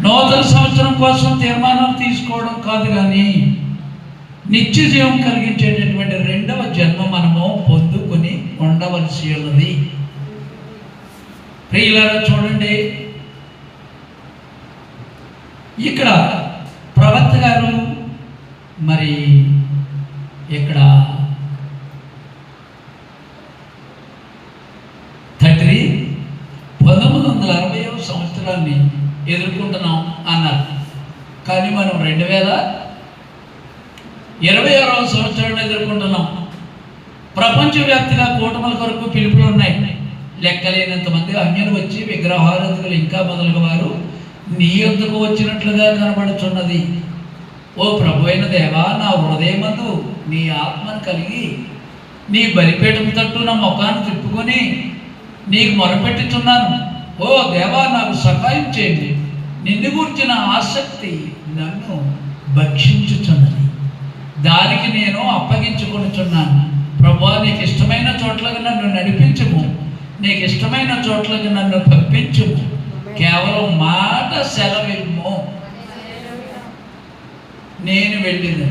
నూతన సంవత్సరం కోసం తీర్మానం తీసుకోవడం కాదు, కానీ నిత్య జీవం కలిగించేటటువంటి రెండవ జన్మ మనము పొందుకొని ఉండవలసి ఉన్నది. ప్రియులారా చూడండి, ఇక్కడ ప్రవక్త గారు మరి ఇక్కడ తండ్రి 1960వ సంవత్సరాన్ని ఎదుర్కొంటున్నాం అన్నారు. కానీ మనం 2026వ సంవత్సరాన్ని ఎదుర్కొంటున్నాం. ప్రపంచవ్యాప్తిగా కూటముల కొరకు పిలుపులు ఉన్నాయి. లెక్కలేనంత మంది అన్యులు వచ్చి విగ్రహారాధకులు ఇంకా మొదలగు వారు నీ యొద్దకు వచ్చినట్లుగా కనబడుచున్నది. ఓ ప్రభు అయిన దేవా, నా హృదయమందు నీ ఆత్మను కలిగి నీ బలిపీఠం తట్టు నా ముఖాన్ని తిప్పుకొని నీకు మొరపెట్టుచున్నాను. ఓ దేవా, నాకు సహాయం చేయండి. నిన్ను గూర్చిన ఆసక్తి నన్ను భక్షించుచున్నది, దానికి నేను అప్పగించుకొనుచున్నాను. ప్రభువా, నీకు ఇష్టమైన చోట్లకు నన్ను నడిపించుము, నీకు ఇష్టమైన చోట్లకు నన్ను పంపించుము. కేవలం మాట సెలవిమ్ము, నేను వెళ్ళింది.